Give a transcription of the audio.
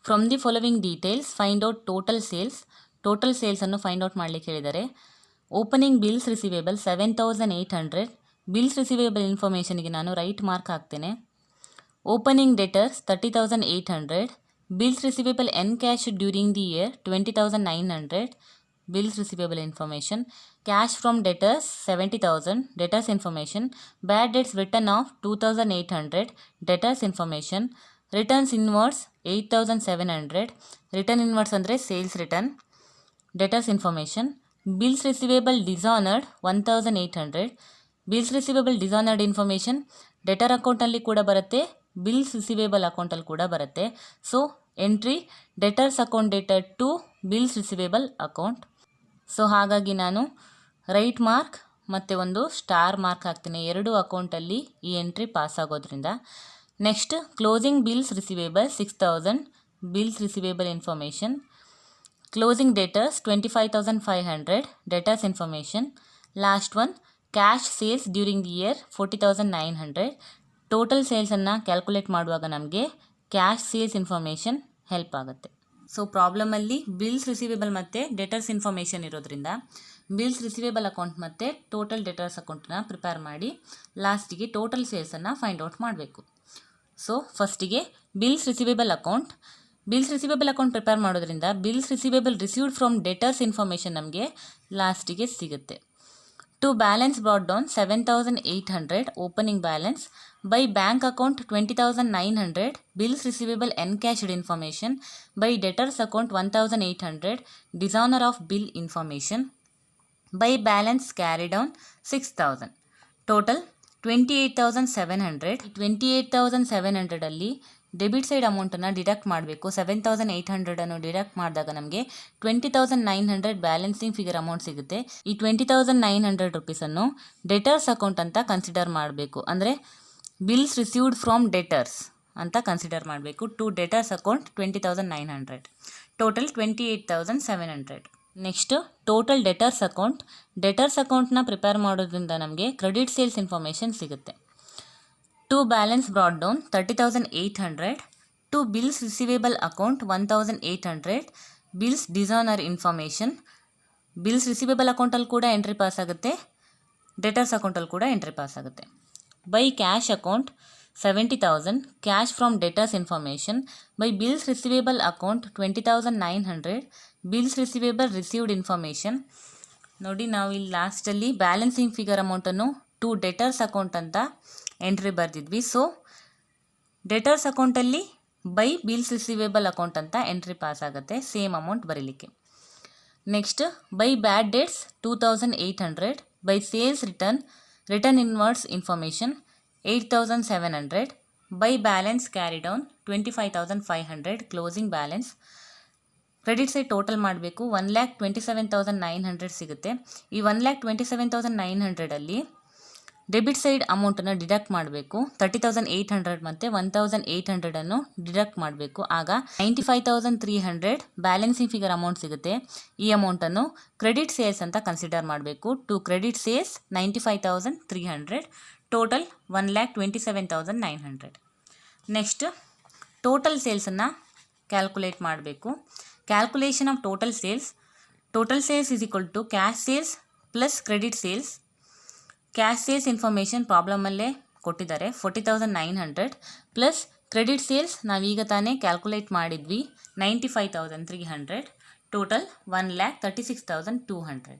From the following details find out total ಸೇಲ್ಸನ್ನು find out ಮಾಡಲಿಕ್ಕೆ ಹೇಳಿದ್ದಾರೆ. Opening bills receivable 7,800. Bills receivable ಇನ್ಫಾರ್ಮೇಷನ್ಗೆ ನಾನು ರೈಟ್ ಮಾರ್ಕ್ ಹಾಕ್ತೇನೆ. Opening debtors 30,800. Bills receivable encash during the year 20,900. Bills receivable information. Cash from debtors 70,000. Debtors information. Bad debts written off 2,800. Debtors information. Returns inwards 8,700. Return inwards andre sales return. Debtors information. Bills receivable dishonored 1,800. Bills receivable dishonored information. Debtor account alli kuda barutte, bills receivable account alli kuda barutte. So entry debtors account dated to bills receivable account. So ಹಾಗಾಗಿ ನಾನು right mark ಮತ್ತು ಒಂದು star mark ಹಾಕ್ತೀನಿ, ಎರಡು ಅಕೌಂಟಲ್ಲಿ ಈ entry pass ಆಗೋದ್ರಿಂದ. Next closing bills receivable 6,000. Bills receivable information. Closing debtors 25,500. Debtors information. Last one cash sales during the year 40,900. Total ಸೇಲ್ಸನ್ನು ಕ್ಯಾಲ್ಕುಲೇಟ್ ಮಾಡುವಾಗ ನಮಗೆ ಕ್ಯಾಶ್ ಸೇಲ್ಸ್ ಇನ್ಫಾರ್ಮೇಷನ್ ಹೆಲ್ಪ್ ಆಗುತ್ತೆ. ಸೊ ಪ್ರಾಬ್ಲಮಲ್ಲಿ ಬಿಲ್ಸ್ ರಿಸೀವೇಬಲ್ ಮತ್ತು ಡೆಟರ್ಸ್ ಇನ್ಫಾರ್ಮೇಷನ್ ಇರೋದ್ರಿಂದ bills receivable account ಮತ್ತು total debtors ಅಕೌಂಟನ್ನ prepare ಮಾಡಿ ಲಾಸ್ಟಿಗೆ ಟೋಟಲ್ ಸೇಲ್ಸನ್ನು ಫೈಂಡ್ ಔಟ್ ಮಾಡಬೇಕು. ಸೊ ಫಸ್ಟಿಗೆ ಬಿಲ್ಸ್ ರಿಸೀವೇಬಲ್ ಅಕೌಂಟ್ ಪ್ರಿಪೇರ್ ಮಾಡೋದ್ರಿಂದ bills receivable received from debtors information ನಮಗೆ ಲಾಸ್ಟಿಗೆ ಸಿಗುತ್ತೆ. To balance brought down 7,800 opening balance. By bank account 20,900. Bills receivable encashed information. By debtors account 1,800. Dishonor of bill information. By balance carried down 6,000. Total 28,700. 28,700 ಅಲ್ಲಿ debit side ಅಮೌಂಟನ್ನು deduct ಮಾಡಬೇಕು. 7,800 deduct ಮಾಡಿದಾಗ ನಮಗೆ 20,900 balancing figure amount ಸಿಗುತ್ತೆ. ಈ 20,900 ರುಪೀಸನ್ನು debtors account ಅಂತ consider ಮಾಡಬೇಕು. ಅಂದರೆ ಬಿಲ್ಸ್ ರಿಸೀವ್ಡ್ ಫ್ರಮ್ ಡೆಟರ್ಸ್ ಅಂತ ಕನ್ಸಿಡರ್ ಮಾಡಬೇಕು. To debtors account 20,900. Total 28,700. Next total debtors ಅಕೌಂಟ್ನ ಪ್ರಿಪೇರ್ ಮಾಡೋದ್ರಿಂದ ನಮಗೆ ಕ್ರೆಡಿಟ್ ಸೇಲ್ಸ್ ಇನ್ಫಾರ್ಮೇಷನ್ ಸಿಗುತ್ತೆ. To balance brought down 30,800. To bills receivable account 1,800. Bills dishonor information. Bills receivable account ಅಲ್ಲಿ ಕೂಡ ಎಂಟ್ರಿ ಪಾಸ್ ಆಗುತ್ತೆ, debtors ಅಕೌಂಟಲ್ಲಿ ಕೂಡ ಎಂಟ್ರಿ ಪಾಸ್ ಆಗುತ್ತೆ. By cash account 70,000. Cash from debtors information. By bills receivable account 20,900. Bills receivable received information. ನೋಡಿ ನಾವು ಇಲ್ಲಿ ಲಾಸ್ಟಲ್ಲಿ ಬ್ಯಾಲೆನ್ಸಿಂಗ್ ಫಿಗರ್ ಅಮೌಂಟನ್ನು ಟು ಡೆಟರ್ಸ್ ಅಕೌಂಟ್ ಅಂತ ಎಂಟ್ರಿ ಬರೆದಿದ್ವಿ. ಸೊ ಡೆಟರ್ಸ್ ಅಕೌಂಟಲ್ಲಿ ಬೈ ಬಿಲ್ಸ್ ರಿಸೀವೇಬಲ್ ಅಕೌಂಟ್ ಅಂತ ಎಂಟ್ರಿ ಪಾಸ್ ಆಗುತ್ತೆ ಸೇಮ್ ಅಮೌಂಟ್ ಬರೀಲಿಕ್ಕೆ. Next by bad dates 2,800. By sales return inwards information 8,700. By balance carry down 25,500. Closing balance. Credit side total ಮಾಡಬೇಕು. 1,27,900 ಸಿಗುತ್ತೆ. ಈ 1,27,900 ಅಲ್ಲಿ debit side ಅಮೌಂಟನ್ನು deduct ಮಾಡಬೇಕು. 30,800 ಮತ್ತು 1,800 ಡಿಡಕ್ಟ್ ಮಾಡಬೇಕು. ಆಗ 95,300 ಬ್ಯಾಲೆನ್ಸಿಂಗ್ ಫಿಗರ್ ಅಮೌಂಟ್ ಸಿಗುತ್ತೆ. ಈ ಅಮೌಂಟನ್ನು ಕ್ರೆಡಿಟ್ ಸೇಲ್ಸ್ ಅಂತ ಕನ್ಸಿಡರ್ ಮಾಡಬೇಕು. To credit sales 95,300. Total 1,27,900. Next total ಸೇಲ್ಸನ್ನು ಕ್ಯಾಲ್ಕುಲೇಟ್ ಮಾಡಬೇಕು. Calculation of total sales is equal to cash sales plus credit sales. Cash sales information ಪ್ರಾಬ್ಲಮಲ್ಲೇ ಕೊಟ್ಟಿದ್ದಾರೆ 40,900 ಪ್ಲಸ್ ಕ್ರೆಡಿಟ್ ಸೇಲ್ಸ್ ನಾವೀಗ ತಾನೇ ಕ್ಯಾಲ್ಕುಲೇಟ್ ಮಾಡಿದ್ವಿ 95,300. ಟೋಟಲ್ 1,36,200.